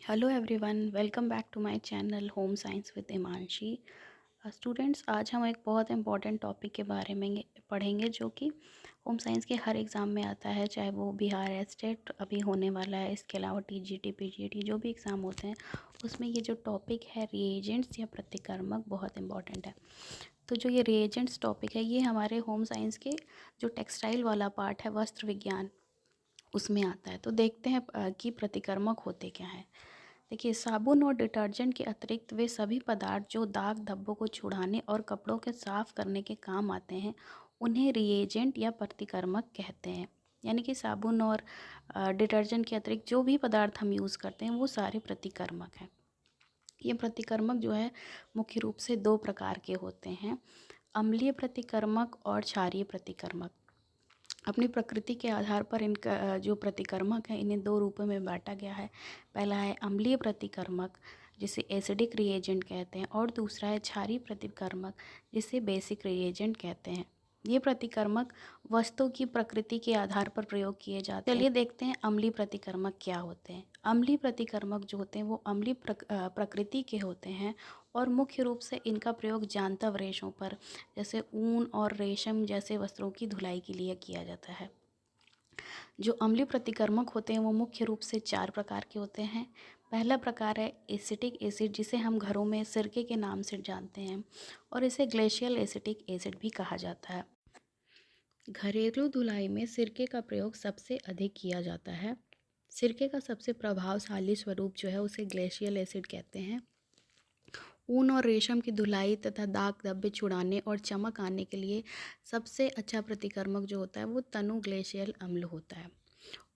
Hello everyone, welcome back to my channel home science with Himanshi. Students, आज हम एक बहुत इम्पॉर्टेंट टॉपिक के बारे में पढ़ेंगे जो कि होम साइंस के हर एग्ज़ाम में आता है, चाहे वो बिहार एस्टेट अभी होने वाला है, इसके अलावा टीजीटी पीजीटी जो भी एग्ज़ाम होते हैं उसमें ये जो टॉपिक है रिएजेंट्स या प्रतिकर्मक बहुत इम्पॉर्टेंट है। तो जो ये रिएजेंट्स टॉपिक है ये हमारे होम साइंस के जो टेक्सटाइल वाला पार्ट है, वस्त्र विज्ञान, उसमें आता है। तो देखते हैं कि प्रतिकर्मक होते क्या हैं। देखिए, साबुन और डिटर्जेंट के अतिरिक्त वे सभी पदार्थ जो दाग धब्बों को छुड़ाने और कपड़ों के साफ करने के काम आते हैं उन्हें रिएजेंट या प्रतिकर्मक कहते हैं। यानी कि साबुन और डिटर्जेंट के अतिरिक्त जो भी पदार्थ हम यूज़ करते हैं वो सारे प्रतिकर्मक हैं। ये प्रतिकर्मक जो है मुख्य रूप से दो प्रकार के होते हैं, अम्लीय प्रतिकर्मक और क्षारीय प्रतिकर्मक। अपनी प्रकृति के आधार पर इनका जो प्रतिकर्मक है इन्हें दो रूपों में बांटा गया है। पहला है अम्लीय प्रतिकर्मक जिसे एसिडिक रिएजेंट कहते हैं, और दूसरा है क्षारीय प्रतिकर्मक जिसे बेसिक रिएजेंट कहते हैं। ये प्रतिकर्मक वस्तु की प्रकृति के आधार पर प्रयोग किए जाते हैं। चलिए देखते हैं अम्लीय प्रतिकर्मक क्या होते हैं। अम्लीय प्रतिकर्मक जो होते हैं वो अम्लीय प्रकृति के होते हैं और मुख्य रूप से इनका प्रयोग जांतव रेशों पर, जैसे ऊन और रेशम जैसे वस्त्रों की धुलाई के लिए किया जाता है। जो अम्लीय प्रतिकर्मक होते हैं वो मुख्य रूप से चार प्रकार के होते हैं। पहला प्रकार है एसिटिक एसिड, जिसे हम घरों में सिरके के नाम से जानते हैं, और इसे ग्लेशियल एसिटिक एसिड भी कहा जाता है। घरेलू धुलाई में सिरके का प्रयोग सबसे अधिक किया जाता है। सिरके का सबसे प्रभावशाली स्वरूप जो है उसे ग्लेशियल एसिड कहते हैं। ऊन और रेशम की धुलाई तथा दाग धब्बे छुड़ाने और चमक आने के लिए सबसे अच्छा प्रतिकर्मक जो होता है वो तनु ग्लेशियल अम्ल होता है।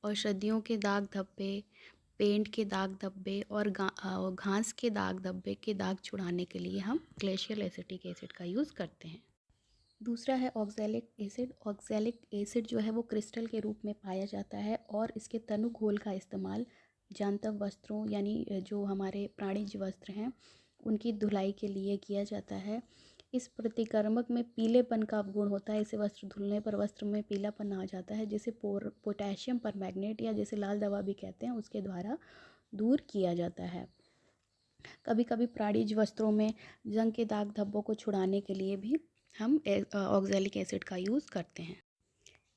औषधियों के दाग धब्बे, पेंट के दाग धब्बे और घास के दाग धब्बे के दाग छुड़ाने के लिए हम ग्लेशियल एसिटिक एसिड का यूज़ करते हैं। दूसरा है ऑक्सैलिक एसिड। ऑक्सैलिक एसिड जो है वो क्रिस्टल के रूप में पाया जाता है और इसके तनु घोल का इस्तेमाल जांतव वस्त्रों यानी जो हमारे प्राणिज वस्त्र हैं उनकी धुलाई के लिए किया जाता है। इस प्रतिकर्मक में पीलेपन का गुण होता है। इसे वस्त्र धुलने पर वस्त्र में पीलापन आ जाता है, जिसे पोटेशियम परमैंगनेट या जिसे लाल दवा भी कहते हैं उसके द्वारा दूर किया जाता है। कभी कभी प्राणिज वस्त्रों में जंग के दाग धब्बों को छुड़ाने के लिए भी हम ऑक्सैलिक एसिड का यूज़ करते हैं।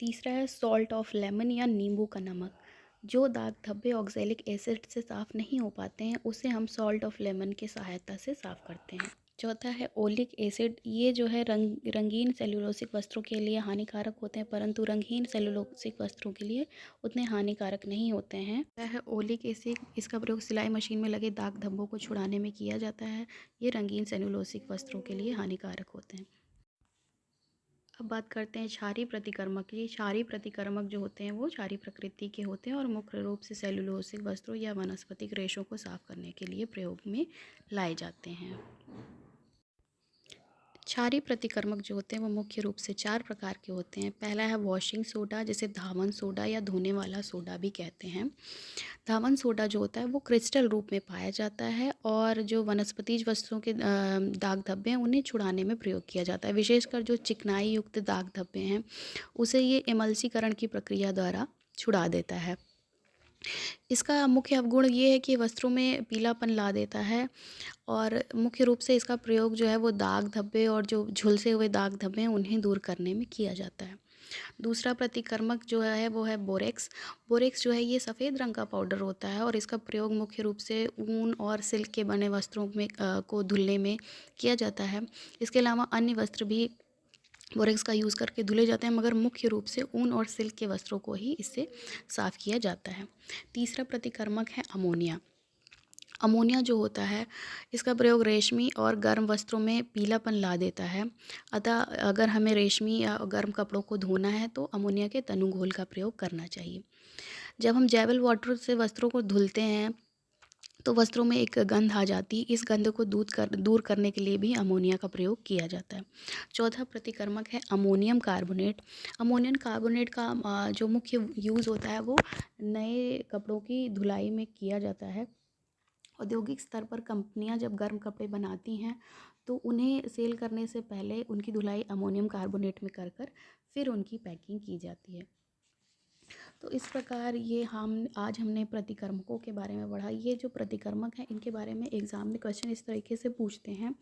तीसरा है सॉल्ट ऑफ लेमन या नींबू का नमक। जो दाग धब्बे ऑक्सैलिक एसिड से साफ़ नहीं हो पाते हैं उसे हम सॉल्ट ऑफ लेमन की सहायता से साफ़ करते हैं। चौथा है ओलिक एसिड। ये जो है रंगीन सेलुलोसिक वस्त्रों के लिए हानिकारक होते हैं, परंतु रंगीन सेलुलोसिक वस्त्रों के लिए उतने हानिकारक नहीं होते हैं। यह है ओलिक एसिड। इसका प्रयोग सिलाई मशीन में लगे दाग धब्बों को छुड़ाने में किया जाता है। ये रंगीन सेलुलोसिक वस्त्रों के लिए हानिकारक होते हैं। अब बात करते हैं क्षारीय प्रतिकर्मक की। क्षारीय प्रतिकर्मक जो होते हैं वो क्षारीय प्रकृति के होते हैं और मुख्य रूप से सेलुलोसिक वस्त्रों या वनस्पतिक रेशों को साफ करने के लिए प्रयोग में लाए जाते हैं। क्षारीय प्रतिकर्मक जो होते हैं वो मुख्य रूप से चार प्रकार के होते हैं। पहला है वॉशिंग सोडा, जिसे धावन सोडा या धोने वाला सोडा भी कहते हैं। धावन सोडा जो होता है वो क्रिस्टल रूप में पाया जाता है और जो वनस्पतिज वस्तुओं के दाग धब्बे हैं उन्हें छुड़ाने में प्रयोग किया जाता है। विशेषकर जो चिकनाई युक्त दाग धब्बे हैं उसे ये इमल्सीकरण की प्रक्रिया द्वारा छुड़ा देता है। इसका मुख्य अवगुण ये है कि वस्त्रों में पीलापन ला देता है और मुख्य रूप से इसका प्रयोग जो है वो दाग धब्बे और जो झुलसे हुए दाग धब्बे हैं उन्हें दूर करने में किया जाता है। दूसरा प्रतिकर्मक जो है वो है बोरेक्स। बोरेक्स जो है ये सफ़ेद रंग का पाउडर होता है और इसका प्रयोग मुख्य रूप से ऊन और सिल्क के बने वस्त्रों में को धुलने में किया जाता है। इसके अलावा अन्य वस्त्र भी बोरेक्स का यूज़ करके धुले जाते हैं, मगर मुख्य रूप से ऊन और सिल्क के वस्त्रों को ही इससे साफ़ किया जाता है। तीसरा प्रतिकर्मक है अमोनिया। अमोनिया जो होता है इसका प्रयोग रेशमी और गर्म वस्त्रों में पीलापन ला देता है। अतः अगर हमें रेशमी या गर्म कपड़ों को धोना है तो अमोनिया के तनु घोल का प्रयोग करना चाहिए। जब हम जैवल वाटर से वस्त्रों को धुलते हैं तो वस्त्रों में एक गंध आ जाती है। इस गंध को दूर करने के लिए भी अमोनिया का प्रयोग किया जाता है। चौथा प्रतिकर्मक है अमोनियम कार्बोनेट। अमोनियम कार्बोनेट का जो मुख्य यूज़ होता है वो नए कपड़ों की धुलाई में किया जाता है। औद्योगिक स्तर पर कंपनियां जब गर्म कपड़े बनाती हैं तो उन्हें सेल करने से पहले उनकी धुलाई अमोनियम कार्बोनेट में कर कर फिर उनकी पैकिंग की जाती है। तो इस प्रकार ये हम आज हमने प्रतिकर्मकों के बारे में पढ़ा। ये जो प्रतिकर्मक हैं इनके बारे में एग्ज़ाम में क्वेश्चन इस तरीके से पूछते हैं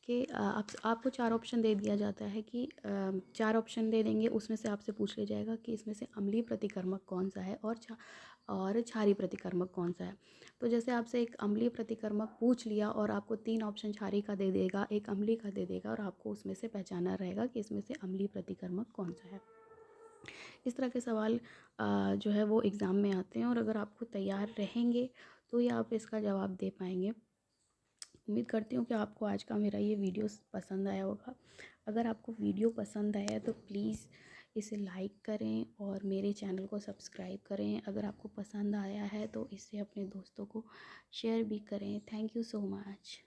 कि आपको 4 ऑप्शन दे दिया जाता है कि 4 ऑप्शन दे देंगे, उसमें से आपसे पूछ लिया जाएगा कि इसमें से अम्लीय प्रतिकर्मक कौन-सा है और क्षारीय प्रतिकर्मक कौन-सा है। तो जैसे आपसे एक अम्लीय प्रतिकर्मक पूछ लिया और आपको 3 ऑप्शन क्षारीय का दे देगा, 1 अम्लीय का दे देगा और आपको उसमें से पहचानना रहेगा कि इसमें से अम्लीय प्रतिकर्मक कौन-सा है। इस तरह के सवाल जो है वो एग्ज़ाम में आते हैं और अगर आपको तैयार रहेंगे तो ही आप इसका जवाब दे पाएँगे। उम्मीद करती हूँ कि आपको आज का मेरा ये वीडियो पसंद आया होगा। अगर आपको वीडियो पसंद आया है तो प्लीज़ इसे लाइक करें और मेरे चैनल को सब्सक्राइब करें। अगर आपको पसंद आया है तो इसे अपने दोस्तों को शेयर भी करें। Thank you so much.